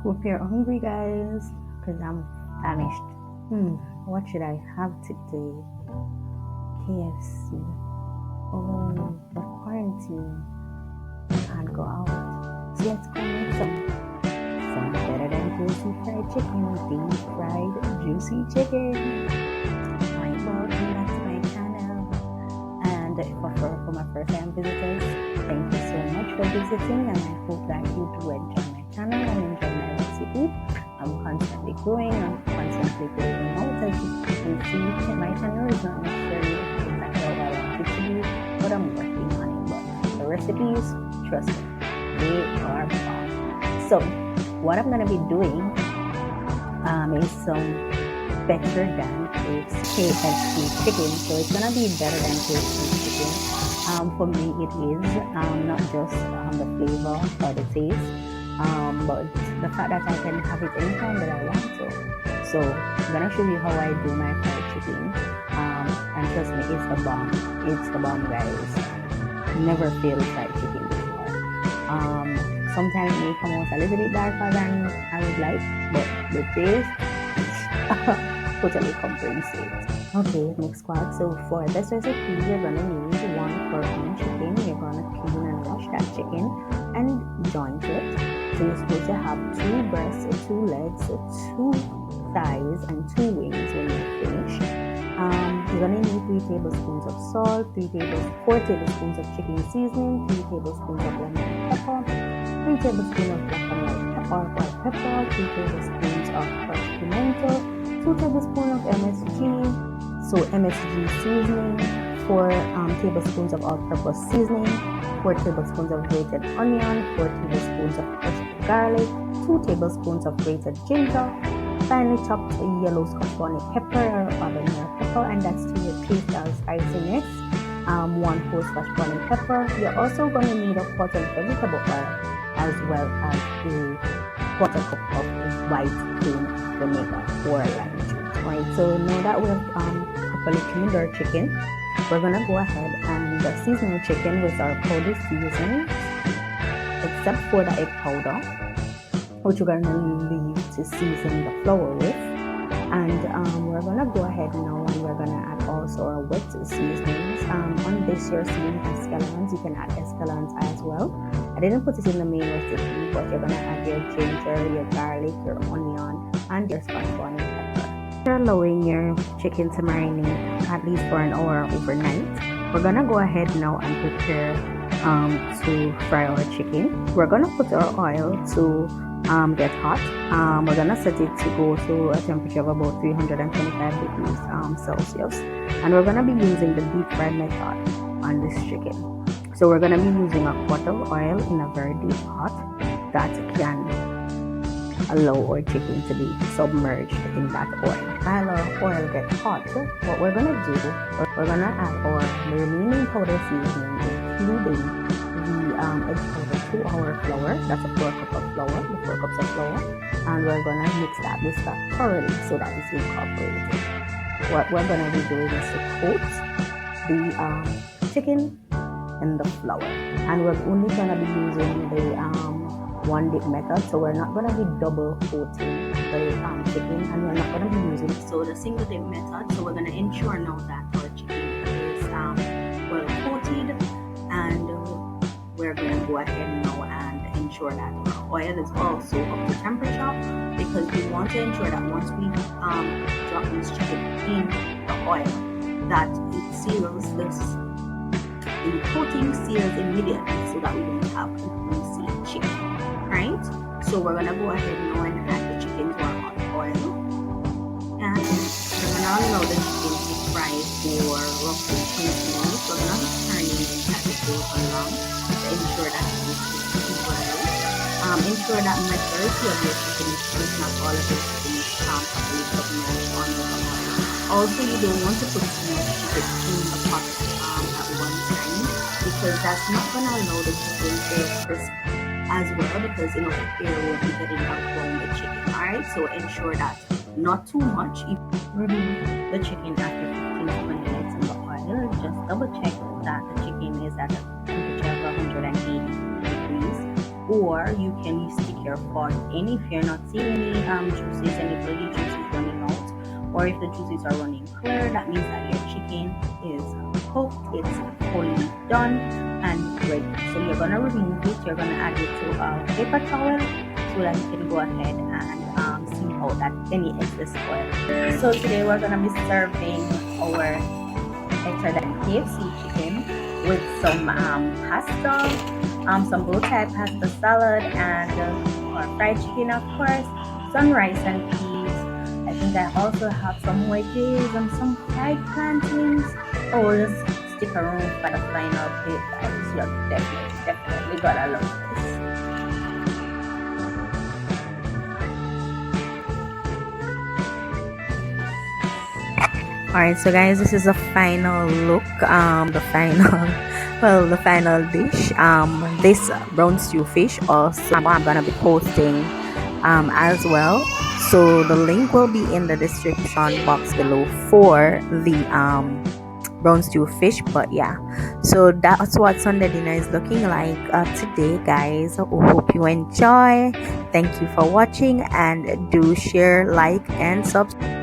Hope you're hungry, guys, because I'm famished. What should I have today? KFC. Oh, but quarantine. Can't go out. So let's go make some better than juicy fried chicken. Deep fried juicy chicken. Alright, welcome back to my channel. And for my first time visitors, thank you so much for visiting, and I hope that you do enjoy my channel and enjoy my recipe. I'm constantly growing, I'm constantly growing out. As you can see, my channel is not necessarily exactly how I want it to be, but I'm working on it. But the recipes, trust me, they are bomb. So what I'm gonna be doing is some better than KFC chicken. So it's gonna be better than KFC chicken. For me it is not just the flavor or the taste, but the fact that I can have it anytime that I want to. So I'm gonna show you how I do my fried chicken, and trust me, it's the bomb. It's the bomb, guys. Never failed fried chicken before. Sometimes it may come out a little bit darker than I would like, but the taste totally compensates. Okay, next squad. So for this recipe, you're gonna need 1 4-pound chicken. You're gonna clean and wash that chicken and joint it. So you're supposed to have 2 breasts, 2 legs, 2 thighs, and 2 wings when you're finished. You're gonna need 3 tablespoons of salt, 4 tablespoons of chicken seasoning, 3 tablespoons of lemon pepper, 3 tablespoons of black and white pepper, 2 tablespoons of crushed pimento, 2 tablespoons of MSG, so MSG seasoning, 4 tablespoons of all-purpose seasoning, 4 tablespoons of grated onion, 4 tablespoons of crushed garlic, 2 tablespoons of grated ginger, finely chopped yellow scotch bonnet pepper or habanero pepper, and that's to your taste of spiciness. 1 whole scotch bonnet pepper. You're also going to need a quart of vegetable oil, as well as a quarter cup of white cream vinegar or lime juice. Alright, so now that we have properly cleaned our chicken, we're gonna go ahead and season the chicken with our powdered seasonings, except for the egg powder, which we're gonna leave to season the flour with. And we're gonna go ahead now and we're gonna add also our wet seasonings. On this you're seeing escalants. You can add escalants as well. I didn't put it in the main recipe, but you're gonna add your ginger, your garlic, your onion, and your scotch bonnet pepper. You're allowing your chicken to marinate at least for an hour overnight. We're gonna go ahead now and prepare to fry our chicken. We're gonna put our oil to get hot. We're gonna set it to go to a temperature of about 325 degrees Celsius, and we're gonna be using the deep fried method on this chicken. So we're gonna be using a quart of oil in a very deep pot that can allow our chicken to be submerged in that oil. While our oil gets hot, what we're gonna do, we're gonna add our remaining powder seasoning, including the egg powder, to our flour. That's a 4 cups of flour, and we're gonna mix that thoroughly so that it's incorporated. What we're gonna be doing is to coat the chicken in the flour, and we're only gonna be using the one dip method, so we're not gonna be double coating the chicken, and we're not gonna be using the single dip method. So we're gonna ensure now that our chicken is well coated, and we're going to go ahead now and ensure that our oil is also up to temperature, because we want to ensure that once we drop this chicken in the oil, that it seals the coating seals immediately, so that we don't have a greasy chicken. Right? So we're going to go ahead now and add the chicken to our hot oil, and we're going to allow the chicken to fry for roughly 20 minutes. We're going to be turning it as it goes along to ensure that it is super well. Ensure that majority of your chicken is cooked, not all of your chicken is properly submerged on the oil. Also, you don't want to put too much chicken in the pot at one time, because that's not going to allow the chicken to crisp as well, because enough air will be getting around the chicken. Alright, so ensure that not too much. If you remove the chicken after 15 to 20 minutes in the oil, just double check that the chicken is at a temperature of 180 degrees, or you can stick careful in. If you're not seeing any juices, any bloody juices running out, or if the juices are running clear, that means that your chicken is cooked, it's fully done and ready. So you're gonna remove it, you're gonna add it to a paper towel so that you can go ahead and steam out that any excess oil. So today we're gonna be serving our extra than KFC chicken with some pasta, some bow tie pasta salad, and our fried chicken, of course, some rice and peas. I think I also have some wedges and some fried plantains. Oh, just stick around for the final bit, guys. You're definitely gonna love this. Alright, so guys, this is the final look, the final dish. This brown stew fish also I'm gonna be posting as well. So the link will be in the description box below for the brown stew fish. But yeah, so that's what Sunday dinner is looking like today, guys. I hope you enjoy. Thank you for watching, and do share, like, and subscribe.